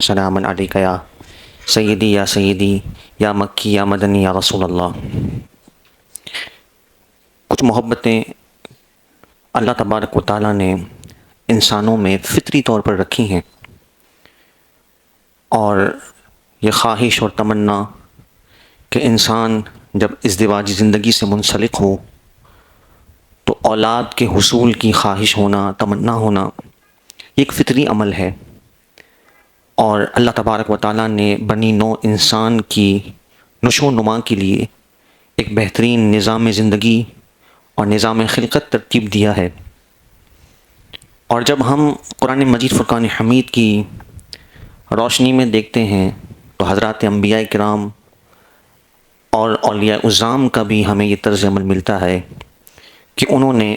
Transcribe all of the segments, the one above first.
سلاما علیک یا سیدی یا مکی یا مدنی یا رسول اللہ۔ کچھ محبتیں اللہ تبارک و تعالیٰ نے انسانوں میں فطری طور پر رکھی ہیں، اور یہ خواہش اور تمنا کہ انسان جب ازدواجی زندگی سے منسلک ہو تو اولاد کے حصول کی خواہش ہونا، تمنا ہونا، یہ ایک فطری عمل ہے، اور اللہ تبارک و تعالیٰ نے بنی نوع انسان کی نشو و نما کے لیے ایک بہترین نظام زندگی اور نظام خلقت ترتیب دیا ہے۔ اور جب ہم قرآن مجید فرقان حمید کی روشنی میں دیکھتے ہیں تو حضرات انبیاء کرام اور اولیاء عظام کا بھی ہمیں یہ طرز عمل ملتا ہے کہ انہوں نے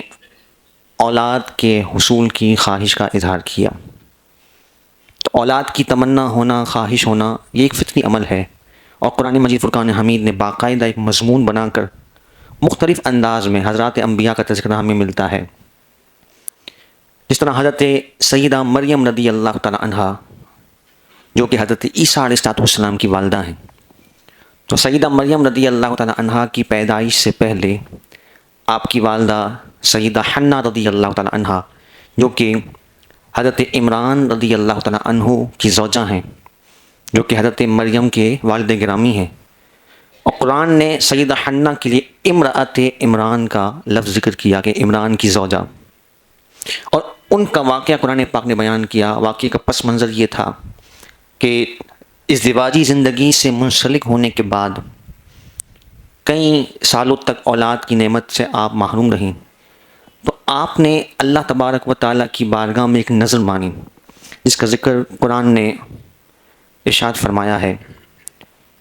اولاد کے حصول کی خواہش کا اظہار کیا۔ تو اولاد کی تمنا ہونا، خواہش ہونا، یہ ایک فطری عمل ہے، اور قرآن مجید فرقان حمید نے باقاعدہ ایک مضمون بنا کر مختلف انداز میں حضرات انبیاء کا تذکرہ ہمیں ملتا ہے۔ جس طرح حضرت سیدہ مریم رضی اللہ تعالی عنہا، جو کہ حضرت عیسیٰ علیہ السلام کی والدہ ہیں، تو سیدہ مریم رضی اللہ تعالی عنہا کی پیدائش سے پہلے آپ کی والدہ سیدہ حنہ رضی اللہ تعالی عنہا، جو کہ حضرت عمران رضی اللہ تعالی عنہ کی زوجہ ہیں، جو کہ حضرت مریم کے والد گرامی ہیں، اور قرآن نے سیدہ حنہ کے لیے امرأت عمران کا لفظ ذکر کیا کہ عمران کی زوجہ، اور ان کا واقعہ قرآن پاک نے بیان کیا۔ واقعے کا پس منظر یہ تھا کہ ازدواجی زندگی سے منسلک ہونے کے بعد کئی سالوں تک اولاد کی نعمت سے آپ محروم رہیں، تو آپ نے اللہ تبارک و تعالیٰ کی بارگاہ میں ایک نظر مانی، جس کا ذکر قرآن نے ارشاد فرمایا ہے،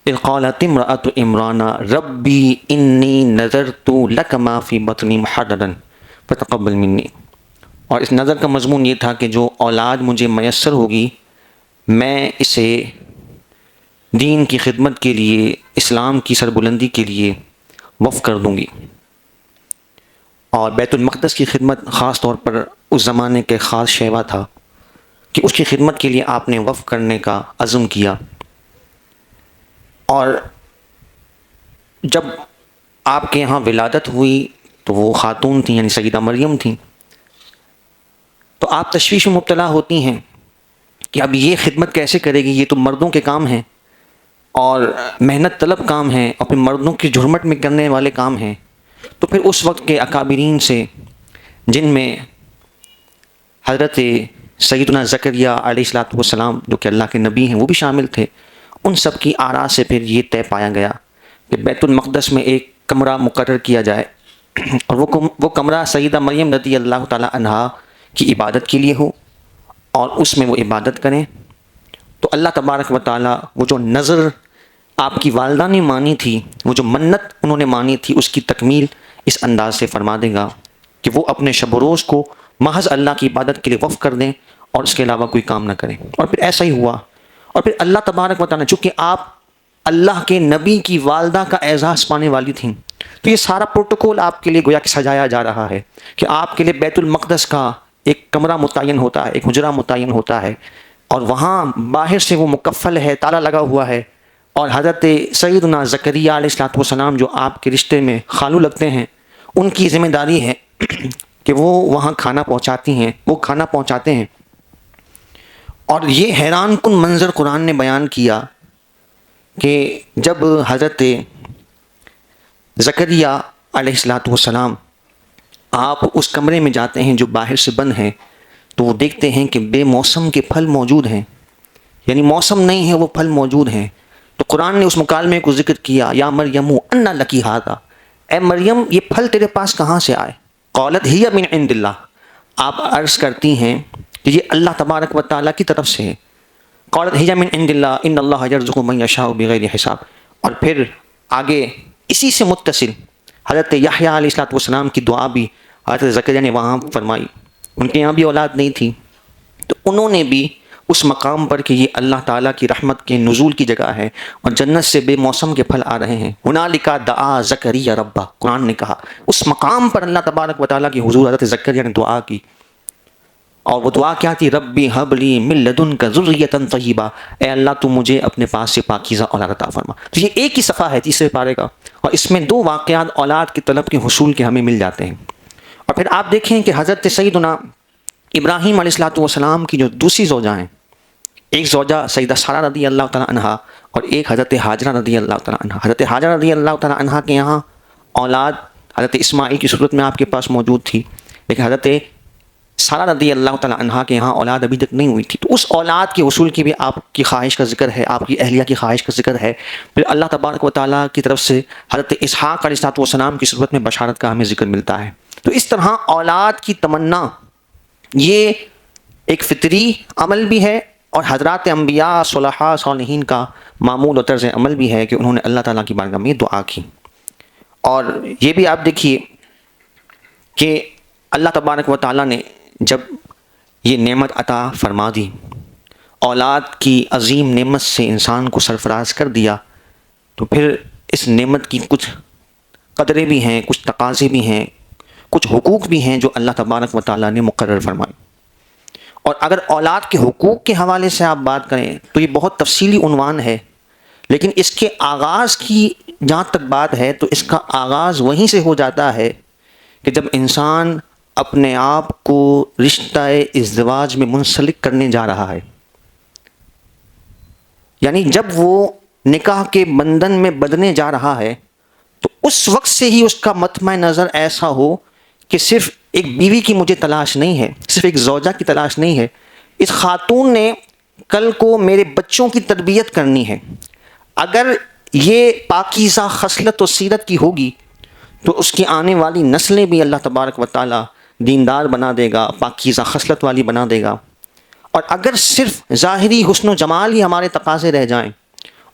اذ قالت امرأۃ عمران ربی انی نذرت لک ما فی بطنی محررا فتقبل منی۔ اور اس نظر کا مضمون یہ تھا کہ جو اولاد مجھے میسر ہوگی میں اسے دین کی خدمت کے لیے، اسلام کی سربلندی کے لیے وقف کر دوں گی۔ اور بیت المقدس کی خدمت خاص طور پر اس زمانے کے خاص شیوا تھا کہ اس کی خدمت کے لیے آپ نے وقف کرنے کا عزم کیا۔ اور جب آپ کے یہاں ولادت ہوئی تو وہ خاتون تھیں، یعنی سیدہ مریم تھیں، تو آپ تشویش میں مبتلا ہوتی ہیں کہ اب یہ خدمت کیسے کرے گی، یہ تو مردوں کے کام ہیں اور محنت طلب کام ہیں، اور پھر مردوں کی جھرمٹ میں کرنے والے کام ہیں۔ تو پھر اس وقت کے اکابرین سے، جن میں حضرت سیدنا زکریا علیہ السلام جو کہ اللہ کے نبی ہیں وہ بھی شامل تھے، ان سب کی آراء سے پھر یہ طے پایا گیا کہ بیت المقدس میں ایک کمرہ مقرر کیا جائے، اور وہ کمرہ سیدہ مریم رضی اللہ تعالی عنہا کی عبادت کے لیے ہو، اور اس میں وہ عبادت کریں۔ تو اللہ تبارک و تعالیٰ وہ جو نظر آپ کی والدہ نے مانی تھی، وہ جو منت انہوں نے مانی تھی، اس کی تکمیل اس انداز سے فرما دے گا کہ وہ اپنے شب و روز کو محض اللہ کی عبادت کے لیے وقف کر دیں اور اس کے علاوہ کوئی کام نہ کریں۔ اور پھر ایسا ہی ہوا، اور پھر اللہ تبارک و تعالیٰ، چونکہ آپ اللہ کے نبی کی والدہ کا اعزاز پانے والی تھیں، تو یہ سارا پروٹوکول آپ کے لیے گویا کہ سجایا جا رہا ہے کہ آپ کے لیے بیت المقدس کا ایک کمرہ متعین ہوتا ہے، ایک حجرہ متعین ہوتا ہے، اور وہاں باہر سے وہ مکفل ہے، تالا لگا ہوا ہے، اور حضرت سیدنا زکریا علیہ السلام جو آپ کے رشتے میں خالو لگتے ہیں، ان کی ذمہ داری ہے کہ وہ وہاں کھانا پہنچاتی ہیں، وہ کھانا پہنچاتے ہیں۔ اور یہ حیران کن منظر قرآن نے بیان کیا کہ جب حضرت زکریا علیہ السلام آپ اس کمرے میں جاتے ہیں جو باہر سے بند ہے، تو وہ دیکھتے ہیں کہ بے موسم کے پھل موجود ہیں، یعنی موسم نہیں ہے وہ پھل موجود ہیں۔ تو قرآن نے اس مکالمے کو ذکر کیا، یا مریم انا لکی ھذا، اے مریم یہ پھل تیرے پاس کہاں سے آئے؟ قالت ہی من عند اللہ، آپ عرض کرتی ہیں کہ یہ اللہ تبارک و تعالیٰ کی طرف سے ہے۔ قالت ہی من عند اللہ ان اللہ یرزق من یشاء بغیر حساب۔ اور پھر آگے اسی سے متصل حضرت یحییٰ علیہ السلام کی دعا بھی حضرت زکریا نے وہاں فرمائی، ان کے یہاں بھی اولاد نہیں تھی، تو انہوں نے بھی اس مقام پر کہ یہ اللہ تعالیٰ کی رحمت کے نزول کی جگہ ہے اور جنت سے بے موسم کے پھل آ رہے ہیں، ہنالک دعا زکریا ربہ، قرآن نے کہا اس مقام پر اللہ تبارک و تعالیٰ کی حضور حضرت زکریا نے دعا کی، اور وہ دعا کیا تھی؟ ربی ہب لی من لدنک ذریۃ طیبہ، اے اللہ تو مجھے اپنے پاس سے پاکیزہ اولاد عطا فرما۔ تو یہ ایک ہی صفحہ ہے تیسرے پارے کا، اور اس میں 2 واقعات اولاد کی طلب کے حصول کے ہمیں مل جاتے ہیں۔ اور پھر آپ دیکھیں کہ حضرت سیدنا ابراہیم علیہ السلام کی جو دوسری زوجہ ہیں، ایک زوجہ سیدہ سارہ رضی اللہ تعالیٰ عنہا اور ایک حضرت ہاجرہ رضی اللہ تعالیٰ عنہا۔ حضرت ہاجرہ رضی اللہ تعالیٰ عنہا کے یہاں اولاد حضرت اسماعیل کی صورت میں آپ کے پاس موجود تھی، لیکن حضرت سارہ رضی اللہ تعالیٰ عنہا کے یہاں اولاد ابھی تک نہیں ہوئی تھی۔ تو اس اولاد کے حصول کی بھی آپ کی خواہش کا ذکر ہے، آپ کی اہلیہ کی خواہش کا ذکر ہے۔ پھر اللہ تبارک و تعالیٰ کی طرف سے حضرت اسحاق علیہ السلام کی صورت میں بشارت کا ہمیں ذکر ملتا ہے۔ تو اس طرح اولاد کی تمنا یہ ایک فطری عمل بھی ہے، اور حضرات انبیاء صلحاء صالحین کا معمول و طرز عمل بھی ہے کہ انہوں نے اللہ تعالیٰ کی بارگاہ میں دعا کی۔ اور یہ بھی آپ دیکھیے کہ اللہ تبارک و تعالیٰ نے جب یہ نعمت عطا فرما دی، اولاد کی عظیم نعمت سے انسان کو سرفراز کر دیا، تو پھر اس نعمت کی کچھ قدریں بھی ہیں، کچھ تقاضے بھی ہیں، کچھ حقوق بھی ہیں جو اللہ تبارک و تعالیٰ نے مقرر فرمائے۔ اور اگر اولاد کے حقوق کے حوالے سے آپ بات کریں تو یہ بہت تفصیلی عنوان ہے، لیکن اس کے آغاز کی جہاں تک بات ہے تو اس کا آغاز وہیں سے ہو جاتا ہے کہ جب انسان اپنے آپ کو رشتہ ازدواج میں منسلک کرنے جا رہا ہے، یعنی جب وہ نکاح کے بندھن میں بندھنے جا رہا ہے، تو اس وقت سے ہی اس کا مطمع نظر ایسا ہو کہ صرف ایک بیوی کی مجھے تلاش نہیں ہے، صرف ایک زوجہ کی تلاش نہیں ہے، اس خاتون نے کل کو میرے بچوں کی تربیت کرنی ہے۔ اگر یہ پاکیزہ خصلت و سیرت کی ہوگی تو اس کی آنے والی نسلیں بھی اللہ تبارک و تعالیٰ دیندار بنا دے گا، پاکیزہ خصلت والی بنا دے گا۔ اور اگر صرف ظاہری حسن و جمال ہی ہمارے تقاضے رہ جائیں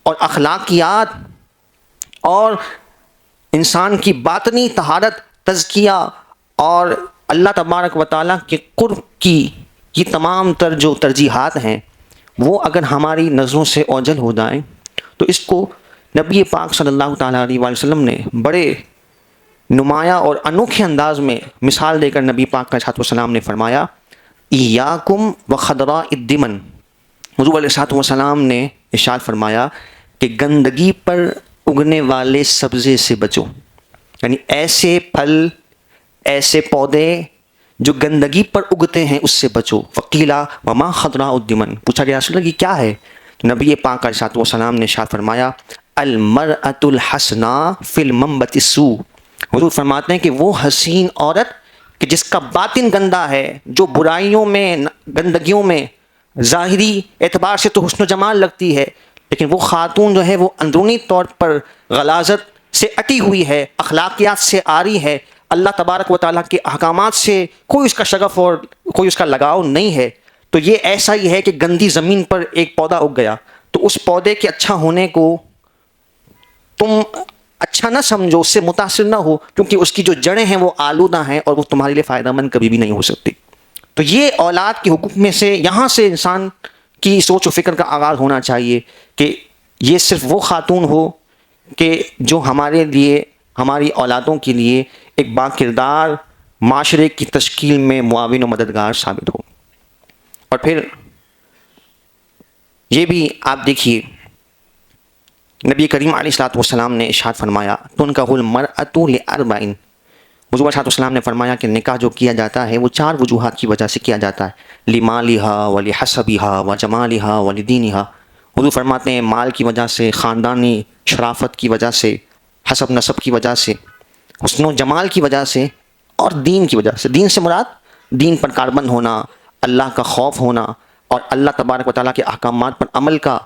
اور اخلاقیات اور انسان کی باطنی طہارت، تزکیہ اور اللہ تبارک و تعالیٰ کے قرب کی یہ تمام تر جو ترجیحات ہیں وہ اگر ہماری نظروں سے اوجھل ہو جائیں، تو اس کو نبی پاک صلی اللہ تعالیٰ علیہ وآلہ وسلم نے بڑے نمایاں اور انوکھے انداز میں مثال دے کر نبی پاک علیہ السلام نے فرمایا، ایاکم وخضراء الدمن۔ حضور علیہ السلام نے ارشاد فرمایا کہ گندگی پر اگنے والے سبزے سے بچو، یعنی ایسے پھل، ایسے پودے جو گندگی پر اگتے ہیں اس سے بچو۔ فقیلا وما خضراء الدمن، پوچھا گیا رسول اللہ یہ کیا ہے؟ تو نبی پاک علیہ السلام نے ارشاد فرمایا، المرأۃ الحسناء فی المنبت السوء۔ حضور فرماتے ہیں کہ وہ حسین عورت کہ جس کا باطن گندا ہے، جو برائیوں میں، گندگیوں میں ظاہری اعتبار سے تو حسن و جمال لگتی ہے، لیکن وہ خاتون جو ہے وہ اندرونی طور پر غلاظت سے اٹی ہوئی ہے، اخلاقیات سے عاری ہے، اللہ تبارک و تعالیٰ کے احکامات سے کوئی اس کا شغف اور کوئی اس کا لگاؤ نہیں ہے، تو یہ ایسا ہی ہے کہ گندی زمین پر ایک پودا اگ گیا، تو اس پودے کے اچھا ہونے کو تم اچھا نہ سمجھو، اس سے متاثر نہ ہو، کیونکہ اس کی جو جڑیں ہیں وہ آلودہ ہیں اور وہ تمہارے لیے فائدہ مند کبھی بھی نہیں ہو سکتی۔ تو یہ اولاد کے حقوق میں سے یہاں سے انسان کی سوچ و فکر کا آغاز ہونا چاہیے کہ یہ صرف وہ خاتون ہو کہ جو ہمارے لیے، ہماری اولادوں کے لیے ایک با کردار معاشرے کی تشکیل میں معاون و مددگار ثابت ہو۔ اور پھر یہ بھی آپ دیکھیے نبی کریم علیہ السلام نے ارشاد فرمایا، تنکح المرأۃ لأربع۔ حضور علیہ السلام نے فرمایا کہ نکاح جو کیا جاتا ہے وہ 4 وجوہات کی وجہ سے کیا جاتا ہے، لمالها ولحسبها وجمالها ولدینها۔ حضور فرماتے ہیں مال کی وجہ سے، خاندانی شرافت کی وجہ سے، حسب نسب کی وجہ سے، حسن و جمال کی وجہ سے، اور دین کی وجہ سے۔ دین سے مراد دین پر کاربند ہونا، اللہ کا خوف ہونا اور اللہ تبارک و تعالیٰ کے احکامات پر عمل کا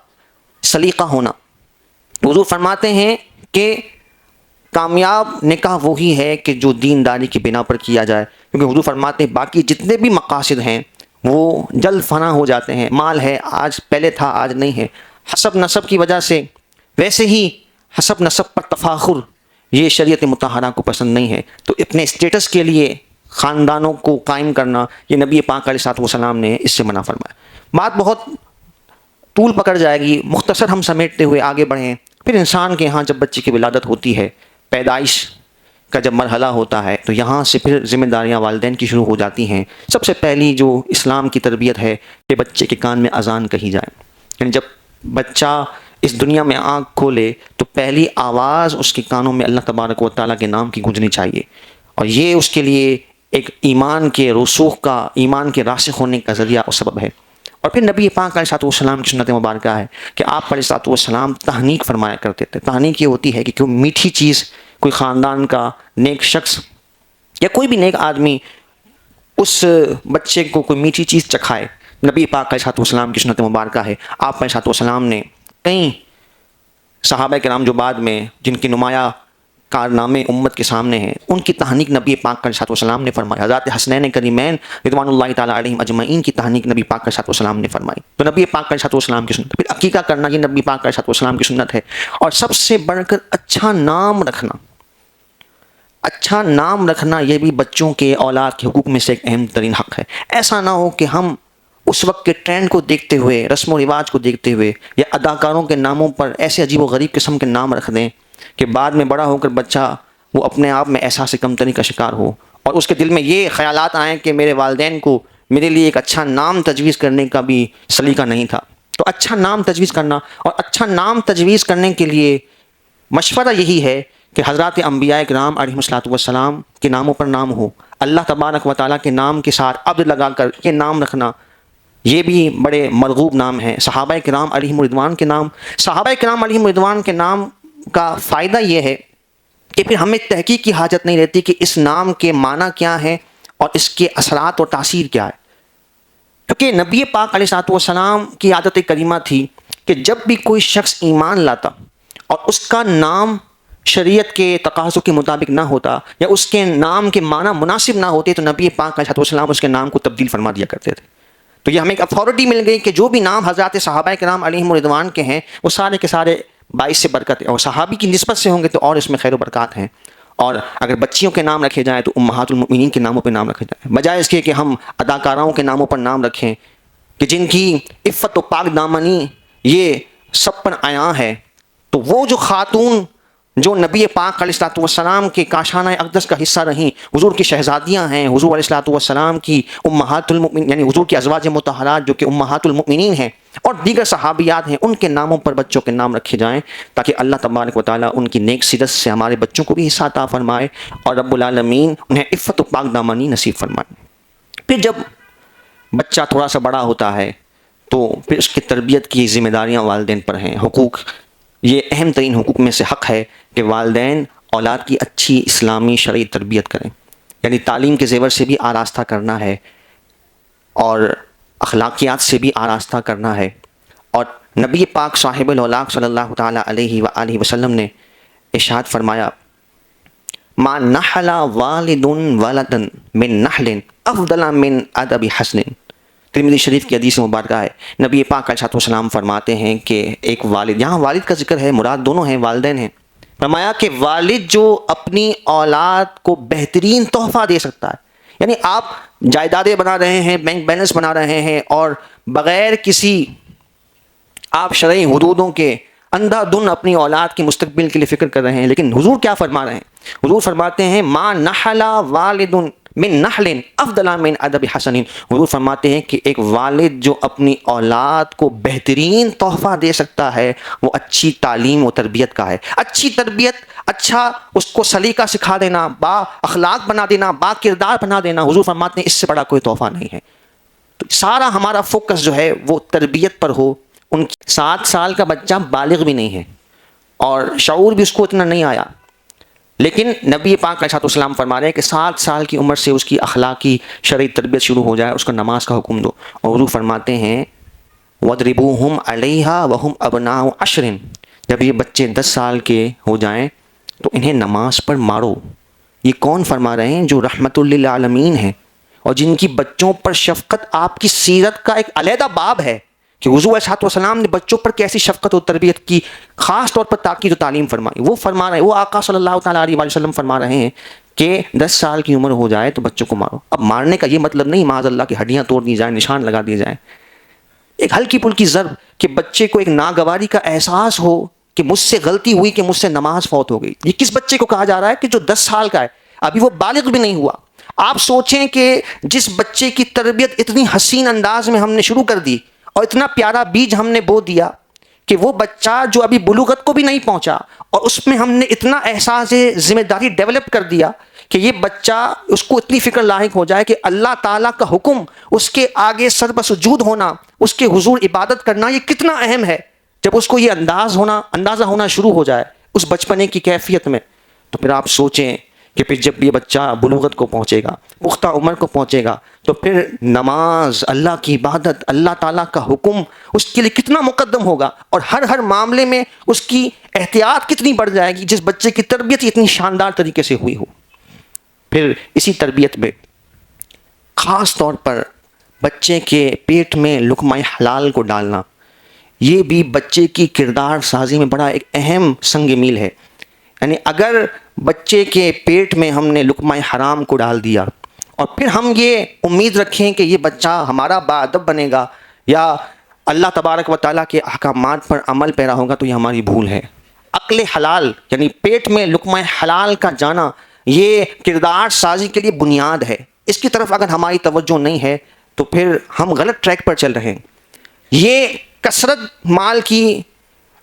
سلیقہ ہونا۔ حضور فرماتے ہیں کہ کامیاب نکاح وہی ہے کہ جو دینداری کی بنا پر کیا جائے، کیونکہ حضور فرماتے ہیں باقی جتنے بھی مقاصد ہیں وہ جلد فنا ہو جاتے ہیں، مال ہے آج پہلے تھا آج نہیں ہے، حسب نسب کی وجہ سے، ویسے ہی حسب نسب پر تفاخر یہ شریعت مطہرہ کو پسند نہیں ہے، تو اپنے اسٹیٹس کے لیے خاندانوں کو قائم کرنا یہ نبی پاک علیہ السلام نے اس سے منع فرمایا۔ بات بہت طول پکڑ جائے گی، مختصر ہم سمیٹتے ہوئے آگے بڑھیں۔ پھر انسان کے ہاں جب بچے کی ولادت ہوتی ہے، پیدائش کا جب مرحلہ ہوتا ہے تو یہاں سے پھر ذمہ داریاں والدین کی شروع ہو جاتی ہیں۔ سب سے پہلی جو اسلام کی تربیت ہے کہ بچے کے کان میں اذان کہی جائے، یعنی جب بچہ اس دنیا میں آنکھ کھولے تو پہلی آواز اس کے کانوں میں اللہ تبارک و تعالیٰ کے نام کی گونجنی چاہیے، اور یہ اس کے لیے ایک ایمان کے رسوخ کا، ایمان کے راسخ ہونے کا ذریعہ اور سبب ہے۔ اور پھر نبی پاک علیہ السلام کی سنت مبارکہ ہے کہ آپ علیہ السلام تہنیک فرمایا کرتے تھے۔ تہنیک یہ ہوتی ہے کہ کوئی میٹھی چیز، کوئی خاندان کا نیک شخص یا کوئی بھی نیک آدمی اس بچے کو کوئی میٹھی چیز چکھائے۔ نبی پاک علیہ السلام کی سنت مبارکہ ہے، آپ علیہ السلام نے کئی صحابہ کرام جو بعد میں جن کے نمایاں کارنامے امت کے سامنے ہیں، ان کی تہنیک نبی پاک علیہ السلام نے فرمائی۔ حضرات حسنین کریمین رضوان اللہ تعالیٰ علیہم اجمعین کی تہنیک نبی پاک علیہ السلام نے فرمائی۔ تو نبی پاک علیہ السلام کی سنت، پھر عقیقہ کرنا یہ نبی پاک علیہ السلام کی سنت ہے، اور سب سے بڑھ کر اچھا نام رکھنا۔ اچھا نام رکھنا یہ بھی بچوں کے، اولاد کے حقوق میں سے ایک اہم ترین حق ہے۔ ایسا نہ ہو کہ ہم اس وقت کے ٹرینڈ کو دیکھتے ہوئے، رسم و رواج کو دیکھتے ہوئے، یا اداکاروں کے ناموں پر ایسے عجیب و غریب قسم کے نام رکھ دیں کہ بعد میں بڑا ہو کر بچہ وہ اپنے آپ میں احساس کمتری کا شکار ہو، اور اس کے دل میں یہ خیالات آئیں کہ میرے والدین کو میرے لیے ایک اچھا نام تجویز کرنے کا بھی سلیقہ نہیں تھا۔ تو اچھا نام تجویز کرنا، اور اچھا نام تجویز کرنے کے لیے مشورہ یہی ہے کہ حضرات انبیاء کرام علیہم السلام کے ناموں پر نام ہو۔ اللہ تبارک و تعالیٰ کے نام کے ساتھ عبد لگا کر یہ نام رکھنا، یہ بھی بڑے مرغوب نام ہیں۔ صحابہ کرام علیہم رضوان کے نام، صحابہ کرام علیہم رضوان کے نام کا فائدہ یہ ہے کہ پھر ہمیں تحقیق کی حاجت نہیں رہتی کہ اس نام کے معنی کیا ہے اور اس کے اثرات اور تاثیر کیا ہے، کیونکہ نبی پاک علیہ السلام کی عادت کریمہ تھی کہ جب بھی کوئی شخص ایمان لاتا اور اس کا نام شریعت کے تقاضوں کے مطابق نہ ہوتا یا اس کے نام کے معنی مناسب نہ ہوتے تو نبی پاک علیہ السلام اس کے نام کو تبدیل فرما دیا کرتے تھے۔ تو یہ ہمیں ایک اتھارٹی مل گئی کہ جو بھی نام حضرات صحابہ کرام علیہم رضوان کے ہیں وہ سارے کے سارے باعث سے برکت ہے، اور صحابی کی نسبت سے ہوں گے تو اور اس میں خیر و برکات ہیں۔ اور اگر بچیوں کے نام رکھے جائیں تو امہات المؤمنین کے ناموں پہ نام رکھے جائیں، بجائے اس کے کہ ہم اداکاراؤں کے ناموں پر نام رکھیں کہ جن کی عفت و پاک دامنی یہ سب پر عیاں ہے۔ تو وہ جو خاتون جو نبی پاک علیہ السلام کے کاشانہ اقدس کا حصہ رہیں، حضور کی شہزادیاں ہیں، حضور علیہ السلام کی امہات المؤمنین یعنی حضور کی ازواج مطہرات جو کہ امہات المؤمنین ہیں، اور دیگر صحابیات ہیں، ان کے ناموں پر بچوں کے نام رکھے جائیں تاکہ اللہ تبارک و تعالیٰ ان کی نیک سیرت سے ہمارے بچوں کو بھی حصہ عطا فرمائے اور رب العالمین انہیں عفت و پاک دامنی نصیب فرمائے۔ پھر جب بچہ تھوڑا سا بڑا ہوتا ہے تو پھر اس کی تربیت کی ذمہ داریاں والدین پر ہیں۔ حقوق، یہ اہم ترین حقوق میں سے حق ہے کہ والدین اولاد کی اچھی اسلامی شرعی تربیت کریں، یعنی تعلیم کے زیور سے بھی آراستہ کرنا ہے اور اخلاقیات سے بھی آراستہ کرنا ہے۔ اور نبی پاک صاحب الاولاق صلی اللہ تعالیٰ علیہ وآلہ وسلم نے ارشاد فرمایا، ما نحل والد ولدا من نحل افضل من ادب حسن۔ ترمذی شریف کی حدیث مبارکہ ہے، نبی پاک علیہ السلام فرماتے ہیں کہ ایک والد، یہاں والد کا ذکر ہے، مراد دونوں ہیں، والدین ہیں۔ فرمایا کہ والد جو اپنی اولاد کو بہترین تحفہ دے سکتا ہے، یعنی آپ جائیدادیں بنا رہے ہیں، بینک بیلنس بنا رہے ہیں، اور بغیر کسی آپ شرعی حدودوں کے اندھا دھن اپنی اولاد کے مستقبل کے لیے فکر کر رہے ہیں، لیکن حضور کیا فرما رہے ہیں؟ حضور فرماتے ہیں ما نحل والد من نحل افضل من ادب حسن۔ حضور فرماتے ہیں کہ ایک والد جو اپنی اولاد کو بہترین تحفہ دے سکتا ہے وہ اچھی تعلیم و تربیت کا ہے۔ اچھی تربیت، اچھا اس کو سلیقہ سکھا دینا، با اخلاق بنا دینا، با کردار بنا دینا، حضور فرماتے ہیں اس سے بڑا کوئی تحفہ نہیں ہے۔ تو سارا ہمارا فوکس جو ہے وہ تربیت پر ہو۔ ان 7 سال کا بچہ بالغ بھی نہیں ہے اور شعور بھی اس کو اتنا نہیں آیا، لیکن نبی پاک علیہ السلام فرما رہے ہیں کہ 7 سال کی عمر سے اس کی اخلاقی شرعی تربیت شروع ہو جائے، اس کو نماز کا حکم دو۔ اور حضور فرماتے ہیں وَضْرِبُوهُمْ عَلَيْهَا وَهُمْ أَبْنَاءُ 10۔ جب یہ بچے 10 سال کے ہو جائیں تو انہیں نماز پر مارو۔ یہ کون فرما رہے ہیں؟ جو رحمت للعالمین ہیں اور جن کی بچوں پر شفقت آپ کی سیرت کا ایک علیحدہ باب ہے کہ حضور علیہ السلام نے بچوں پر کیسی شفقت و تربیت کی، خاص طور پر تاکید و تعلیم فرمائی۔ وہ فرما رہے ہیں، وہ آقا صلی اللہ تعالیٰ علیہ وسلم فرما رہے ہیں کہ 10 سال کی عمر ہو جائے تو بچوں کو مارو۔ اب مارنے کا یہ مطلب نہیں معاذ اللہ کی ہڈیاں توڑ دی جائیں، نشان لگا دیے جائیں، ایک ہلکی پھلکی ضرب کہ بچے کو ایک ناگواری کا احساس ہو کہ مجھ سے غلطی ہوئی کہ مجھ سے نماز فوت ہو گئی. یہ کس بچے کو کہا جا رہا ہے؟ کہ جو 10 سال کا ہے, ابھی وہ بالغ بھی نہیں ہوا. آپ سوچیں کہ جس بچے کی تربیت اتنی حسین انداز میں ہم نے شروع کر دی اور اتنا پیارا بیج ہم نے بو دیا کہ وہ بچہ جو ابھی بلوغت کو بھی نہیں پہنچا, اور اس میں ہم نے اتنا احساس ذمہ داری ڈیولپ کر دیا کہ یہ بچہ, اس کو اتنی فکر لاحق ہو جائے کہ اللہ تعالیٰ کا حکم, اس کے آگے سر بسجود ہونا, اس کے حضور عبادت کرنا یہ کتنا اہم ہے. جب اس کو یہ اندازہ ہونا شروع ہو جائے اس بچپنے کی کیفیت میں, تو پھر آپ سوچیں کہ پھر جب یہ بچہ بلوغت کو پہنچے گا, پختہ عمر کو پہنچے گا, تو پھر نماز, اللہ کی عبادت, اللہ تعالیٰ کا حکم اس کے لیے کتنا مقدم ہوگا, اور ہر معاملے میں اس کی احتیاط کتنی بڑھ جائے گی جس بچے کی تربیت اتنی شاندار طریقے سے ہوئی ہو. پھر اسی تربیت میں خاص طور پر بچے کے پیٹ میں لقمہ حلال کو ڈالنا, یہ بھی بچے کی کردار سازی میں بڑا ایک اہم سنگ میل ہے. یعنی اگر بچے کے پیٹ میں ہم نے لقمہ حرام کو ڈال دیا اور پھر ہم یہ امید رکھیں کہ یہ بچہ ہمارا باادب بنے گا یا اللہ تبارک و تعالیٰ کے احکامات پر عمل پیرا ہوگا, تو یہ ہماری بھول ہے. عقل حلال یعنی پیٹ میں لقمہ حلال کا جانا یہ کردار سازی کے لیے بنیاد ہے. اس کی طرف اگر ہماری توجہ نہیں ہے تو پھر ہم غلط ٹریک پر چل رہے ہیں. یہ کثرت مال کی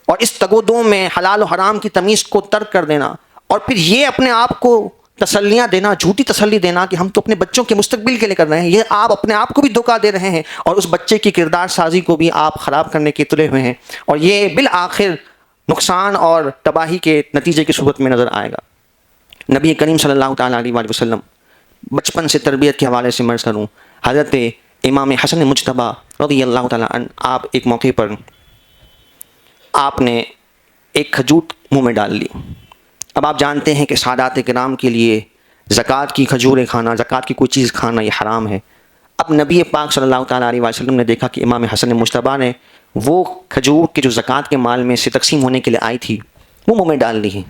اور اس تگودوں میں حلال و حرام کی تمیز کو ترک کر دینا, اور پھر یہ اپنے آپ کو تسلیاں دینا, جھوٹی تسلی دینا کہ ہم تو اپنے بچوں کے مستقبل کے لیے کر رہے ہیں, یہ آپ اپنے آپ کو بھی دھوکہ دے رہے ہیں اور اس بچے کی کردار سازی کو بھی آپ خراب کرنے کے تلے ہوئے ہیں, اور یہ بالآخر نقصان اور تباہی کے نتیجے کی صورت میں نظر آئے گا. نبی کریم صلی اللہ تعالیٰ علیہ وآلہ وسلم بچپن سے تربیت کے حوالے سے مرض کروں, حضرت امام حسن مجتبیٰ رضی اللہ تعالیٰ عنہ, آپ ایک موقع پر آپ نے ایک کھجور منہ میں ڈال لی. اب آپ جانتے ہیں کہ سادات کرام کے لیے زکوٰۃ کی کھجوریں کھانا, زکوٰۃ کی کوئی چیز کھانا یہ حرام ہے. اب نبی پاک صلی اللہ تعالیٰ علیہ وسلم نے دیکھا کہ امام حسن مجتبیٰ نے وہ کھجور کے جو زکوٰۃ کے مال میں سے تقسیم ہونے کے لیے آئی تھی وہ منہ میں ڈال لی ہیں.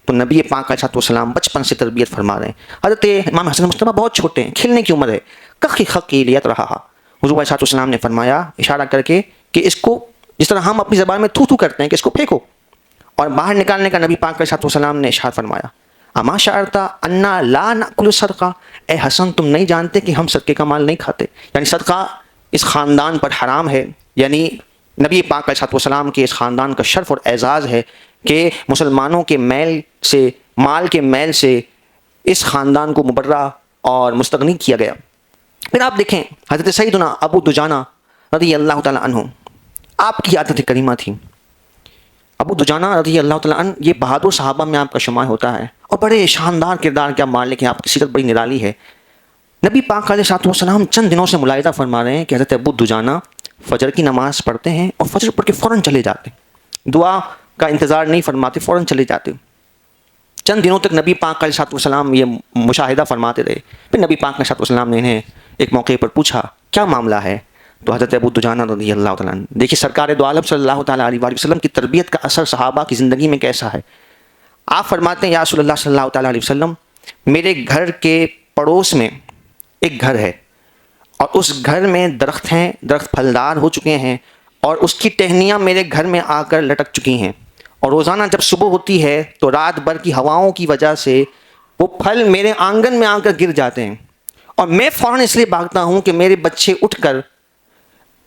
تو نبی پاک علیہ السلام بچپن سے تربیت فرما رہے ہیں. حضرت امام حسن مجتبیٰ بہت چھوٹے ہیں, کھلنے کی عمر ہے. کخی خقیلیت رہا, حضور علیہ السلام نے فرمایا اشارہ کر کے کہ اس کو جس طرح ہم اپنی زبان میں تھو کرتے ہیں کہ اس کو پھینکو, اور باہر نکالنے کا نبی پاک علیہ السلام نے ارشاد فرمایا اما شعرتا انا لا ناکل الصدقہ, اے حسن تم نہیں جانتے کہ ہم صدقے کا مال نہیں کھاتے. یعنی صدقہ اس خاندان پر حرام ہے. یعنی نبی پاک علیہ السلام کے اس خاندان کا شرف اور اعزاز ہے کہ مسلمانوں کے میل سے, مال کے میل سے اس خاندان کو مبرہ اور مستغنی کیا گیا. پھر آپ دیکھیں حضرت سیدنا ابو دجانہ رضی اللہ تعالیٰ عنہ, آپ کی عادت کریمہ تھی. ابو دجانہ رضی اللہ تعالیٰ عنہ یہ بہادر صحابہ میں آپ کا شمار ہوتا ہے, اور بڑے شاندار کردار کے مالک ہیں, آپ کی سیرت بڑی نرالی ہے. نبی پاک علیہ السلام چند دنوں سے ملاحظہ فرما رہے ہیں کہ حضرت ابو دجانہ فجر کی نماز پڑھتے ہیں اور فجر پڑھ کے فوراً چلے جاتے, دعا کا انتظار نہیں فرماتے, فوراً چلے جاتے. چند دنوں تک نبی پاک علیہ السلام یہ مشاہدہ فرماتے رہے. پھر نبی پاک علیہ السلام نے انہیں ایک موقع پر پوچھا کیا معاملہ ہے, تو حضرت ابو دجانہ رضی اللہ تعالیٰ عنہ, دیکھیے سرکار دو عالم صلی اللہ تعالیٰ علیہ وسلم کی تربیت کا اثر صحابہ کی زندگی میں کیسا ہے. آپ فرماتے ہیں یا رسول اللہ صلی اللہ تعالیٰ علیہ وسلم, میرے گھر کے پڑوس میں ایک گھر ہے اور اس گھر میں درخت ہیں, درخت پھلدار ہو چکے ہیں, اور اس کی ٹہنیاں میرے گھر میں آ کر لٹک چکی ہیں, اور روزانہ جب صبح ہوتی ہے تو رات بھر کی ہواؤں کی وجہ سے وہ پھل میرے آنگن میں آ کر گر جاتے ہیں, اور میں فوراً اس لیے بھاگتا ہوں کہ میرے بچے اٹھ کر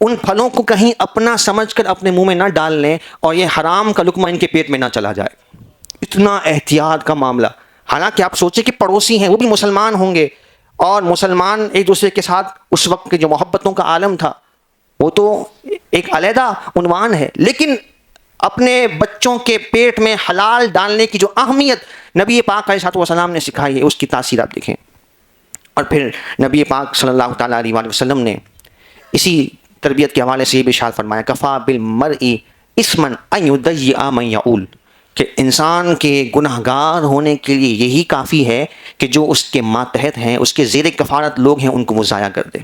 ان پھلوں کو کہیں اپنا سمجھ کر اپنے منہ میں نہ ڈال لیں اور یہ حرام کا لقمہ ان کے پیٹ میں نہ چلا جائے. اتنا احتیاط کا معاملہ. حالانکہ آپ سوچیں کہ پڑوسی ہیں, وہ بھی مسلمان ہوں گے, اور مسلمان ایک دوسرے کے ساتھ اس وقت کے جو محبتوں کا عالم تھا وہ تو ایک علیحدہ عنوان ہے, لیکن اپنے بچوں کے پیٹ میں حلال ڈالنے کی جو اہمیت نبی پاک علیہ السلام نے سکھائی ہے اس کی تاثیر آپ دیکھیں. اور پھر نبی پاک صلی اللہ تعالیٰ علیہ وآلہ وسلم نے اسی تربیت کے حوالے سے یہ بھی ارشاد فرمایا کفا بالمرء اثما ان یضیع من یعول, کہ انسان کے گناہ گار ہونے کے لیے یہی کافی ہے کہ جو اس کے ماتحت ہیں, اس کے زیر کفارت لوگ ہیں, ان کو وہ ضائع کر دے.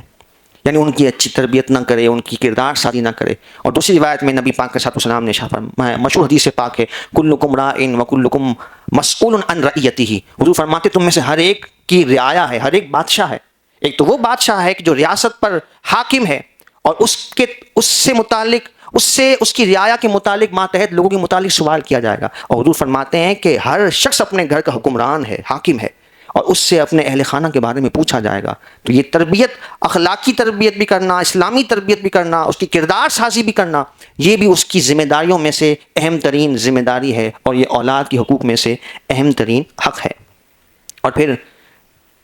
یعنی ان کی اچھی تربیت نہ کرے, ان کی کردار سازی نہ کرے. اور دوسری روایت میں نبی پاک علیہ السلام نے ارشاد فرمایا, مشہور حدیث پاک ہے, کلکم راع وکلکم مسئول عن رعیتہ. حضور فرماتے تم میں سے ہر ایک کی رعایا ہے, ہر ایک بادشاہ ہے. ایک تو وہ بادشاہ ہے کہ جو ریاست پر حاکم ہے اور اس سے متعلق اس سے اس کی رعایا کے متعلق ماتحت لوگوں کے متعلق سوال کیا جائے گا. اور حضور فرماتے ہیں کہ ہر شخص اپنے گھر کا حکمران ہے، حاکم ہے، اور اس سے اپنے اہل خانہ کے بارے میں پوچھا جائے گا. تو یہ تربیت، اخلاقی تربیت بھی کرنا، اسلامی تربیت بھی کرنا، اس کی کردار سازی بھی کرنا، یہ بھی اس کی ذمہ داریوں میں سے اہم ترین ذمہ داری ہے، اور یہ اولاد کی حقوق میں سے اہم ترین حق ہے. اور پھر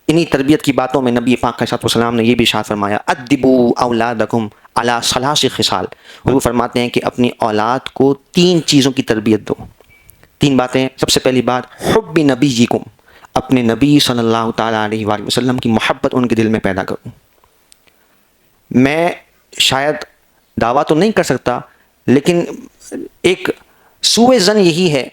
انہی تربیت کی باتوں میں نبی پاک علیہ السلام نے یہ بھی ارشاد فرمایا، ادبوا اولادکم علی ثلاث خصال. حضور فرماتے ہیں کہ اپنی اولاد کو 3 چیزوں کی تربیت دو. 3 باتیں. سب سے پہلی بات، حب نبیکم، اپنے نبی صلی اللہ تعالیٰ علیہ وآلہ وسلم کی محبت ان کے دل میں پیدا کروں. میں شاید دعویٰ تو نہیں کر سکتا، لیکن ایک سوء ظن یہی ہے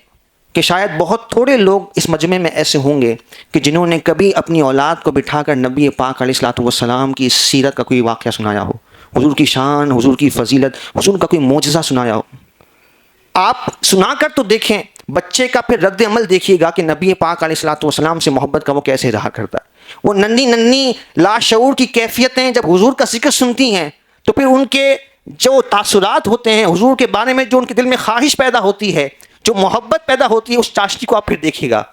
کہ شاید بہت تھوڑے لوگ اس مجمع میں ایسے ہوں گے کہ جنہوں نے کبھی اپنی اولاد کو بٹھا کر نبی پاک علیہ الصلوۃ والسلام کی سیرت کا کوئی واقعہ سنایا ہو، حضور کی شان، حضور کی فضیلت، حضور کا کوئی معجزہ سنایا ہو. آپ سنا کر تو دیکھیں، بچے کا پھر رد عمل دیکھیے گا کہ نبی پاک علیہ الصلوۃ والسلام سے محبت کا وہ کیسے رہا کرتا ہے. وہ ننھی لاشعور کی کیفیتیں جب حضور کا ذکر سنتی ہیں تو پھر ان کے جو تاثرات ہوتے ہیں حضور کے بارے میں، جو ان کے دل میں خواہش پیدا ہوتی ہے، جو محبت پیدا ہوتی ہے، اس چاشنی کو آپ پھر دیکھیے گا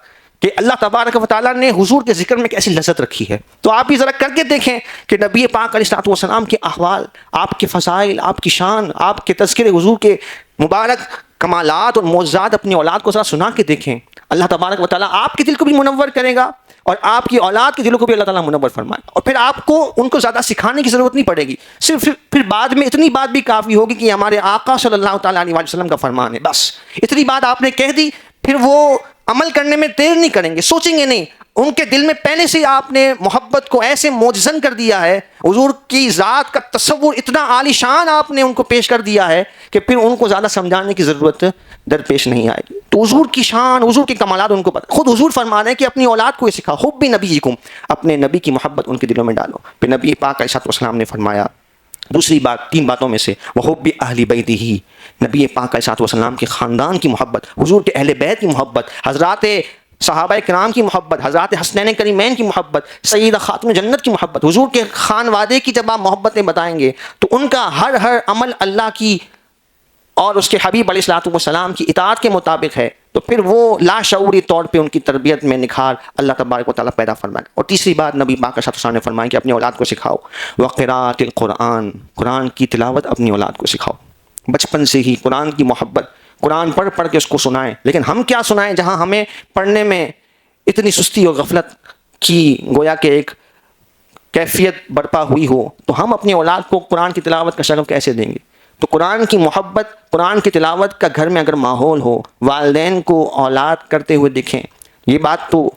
کہ اللہ تبارک و تعالیٰ نے حضور کے ذکر میں کیسی لذت رکھی ہے. تو آپ بھی ذرا کر کے دیکھیں کہ نبی پاک علیہ الصلوۃ والسلام کے احوال، آپ کے فضائل، آپ کی شان، آپ کے تذکرے حضور کے مبارک کمالات اور معجزات اپنی اولاد کو ذرا سنا کے دیکھیں. اللہ تبارک و تعالیٰ آپ کے دل کو بھی منور کرے گا، اور آپ کی اولاد کے دلوں کو بھی اللہ تعالیٰ منور فرمائے. اور پھر آپ کو ان کو زیادہ سکھانے کی ضرورت نہیں پڑے گی، صرف پھر بعد میں اتنی بات بھی کافی ہوگی کہ ہمارے آقا صلی اللہ تعالیٰ علیہ وسلم کا فرمان ہے، بس اتنی بات آپ نے کہہ دی. پھر وہ عمل کرنے میں دیر نہیں کریں گے، سوچیں گے نہیں. ان کے دل میں پہلے سے آپ نے محبت کو ایسے موجزن کر دیا ہے، حضور کی ذات کا تصور اتنا عالی شان آپ نے ان کو پیش کر دیا ہے کہ پھر ان کو زیادہ سمجھانے کی ضرورت درپیش نہیں آئے گی. تو حضور کی شان، حضور کے کمالات ان کو پتہ. خود حضور فرما رہے ہیں کہ اپنی اولاد کو یہ سکھاؤ، حب نبیکم، اپنے نبی کی محبت ان کے دلوں میں ڈالو. پھر نبی پاک علیہ السلام نے فرمایا دوسری بات، 3 باتوں میں سے، وحب اہل بیتہ، نبی پاک علیہ السلام کے خاندان کی محبت، حضور کے اہل بیت کی محبت، حضرات صحابہ کرام کی محبت، حضرات حسنین کریمین کی محبت، سیدہ خاتون جنت کی محبت. حضور کے خانوادے کی جب آپ محبتیں بتائیں گے تو ان کا ہر عمل اللہ کی اور اس کے حبیب علیہ الصلوۃ والسلام کی اطاعت کے مطابق ہے، تو پھر وہ لاشعوری طور پہ ان کی تربیت میں نکھار اللہ تبارک و تعالیٰ پیدا فرمائے. اور تیسری بات نبی پاک صلی اللہ علیہ وسلم نے فرمایا کہ اپنی اولاد کو سکھاؤ وقراءۃ القرآن، قرآن کی تلاوت اپنی اولاد کو سکھاؤ. بچپن سے ہی قرآن کی محبت، قرآن پڑھ پڑھ کے اس کو سنائیں. لیکن ہم کیا سنائیں جہاں ہمیں پڑھنے میں اتنی سستی اور غفلت کی گویا کہ ایک کیفیت برپا ہوئی ہو، تو ہم اپنی اولاد کو قرآن کی تلاوت کا شغف کیسے دیں گے؟ تو قرآن کی محبت، قرآن کی تلاوت کا گھر میں اگر ماحول ہو، والدین کو اولاد کرتے ہوئے دیکھیں. یہ بات تو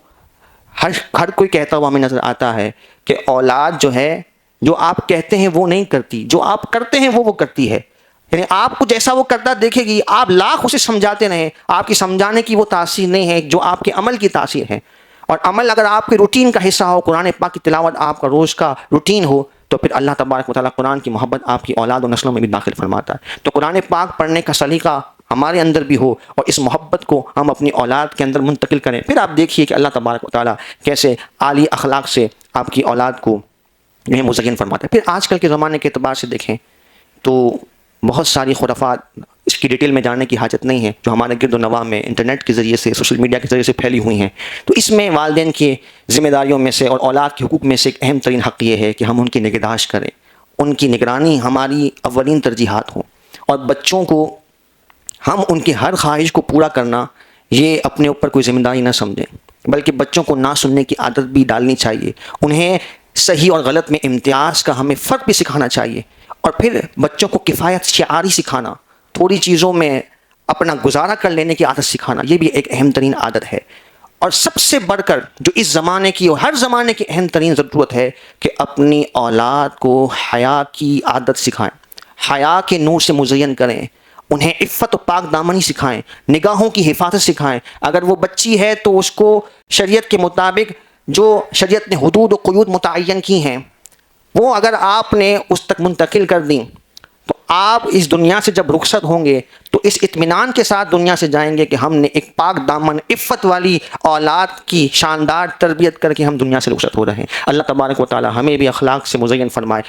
ہر کوئی کہتا ہوا ہمیں نظر آتا ہے کہ اولاد جو ہے، جو آپ کہتے ہیں وہ نہیں کرتی، جو آپ کرتے ہیں وہ کرتی ہے. یعنی آپ کو جیسا وہ کرتا دیکھے گی، آپ لاکھ اسے سمجھاتے رہیں، آپ کی سمجھانے کی وہ تاثیر نہیں ہے جو آپ کے عمل کی تاثیر ہے. اور عمل اگر آپ کے روٹین کا حصہ ہو، قرآن پاک کی تلاوت آپ کا روز کا روٹین ہو، تو پھر اللہ تبارک و تعالیٰ قرآن کی محبت آپ کی اولاد و نسلوں میں بھی داخل فرماتا ہے. تو قرآن پاک پڑھنے کا سلیقہ ہمارے اندر بھی ہو، اور اس محبت کو ہم اپنی اولاد کے اندر منتقل کریں. پھر آپ دیکھیے کہ اللہ تبارک و تعالیٰ کیسے عالی اخلاق سے آپ کی اولاد کو مزین فرماتا ہے. پھر آج کل کے زمانے کے اعتبار سے دیکھیں تو بہت ساری خرافات، اس کی ڈیٹیل میں جاننے کی حاجت نہیں ہے، جو ہمارے گرد و نواح میں انٹرنیٹ کے ذریعے سے، سوشل میڈیا کے ذریعے سے پھیلی ہوئی ہیں. تو اس میں والدین کی ذمہ داریوں میں سے اور اولاد کے حقوق میں سے ایک اہم ترین حق یہ ہے کہ ہم ان کی نگہداشت کریں، ان کی نگرانی ہماری اولین ترجیحات ہوں. اور بچوں کو ہم ان کی ہر خواہش کو پورا کرنا یہ اپنے اوپر کوئی ذمہ داری نہ سمجھیں، بلکہ بچوں کو نہ سننے کی عادت بھی ڈالنی چاہیے. انہیں صحیح اور غلط میں امتیاز کا ہمیں فرق بھی سکھانا چاہیے. اور پھر بچوں کو کفایت شعاری سکھانا، تھوڑی چیزوں میں اپنا گزارا کر لینے کی عادت سکھانا، یہ بھی ایک اہم ترین عادت ہے. اور سب سے بڑھ کر جو اس زمانے کی اور ہر زمانے کی اہم ترین ضرورت ہے کہ اپنی اولاد کو حیا کی عادت سکھائیں، حیا کے نور سے مزین کریں، انہیں عفت و پاک دامنی سکھائیں، نگاہوں کی حفاظت سکھائیں. اگر وہ بچی ہے تو اس کو شریعت کے مطابق جو شریعت نے حدود و قیود متعین کی ہیں وہ اگر آپ نے اس تک منتقل کر دیں تو آپ اس دنیا سے جب رخصت ہوں گے تو اس اطمینان کے ساتھ دنیا سے جائیں گے کہ ہم نے ایک پاک دامن عفت والی اولاد کی شاندار تربیت کر کے ہم دنیا سے رخصت ہو رہے ہیں. اللہ تبارک و تعالی ہمیں بھی اخلاق سے مزین فرمائے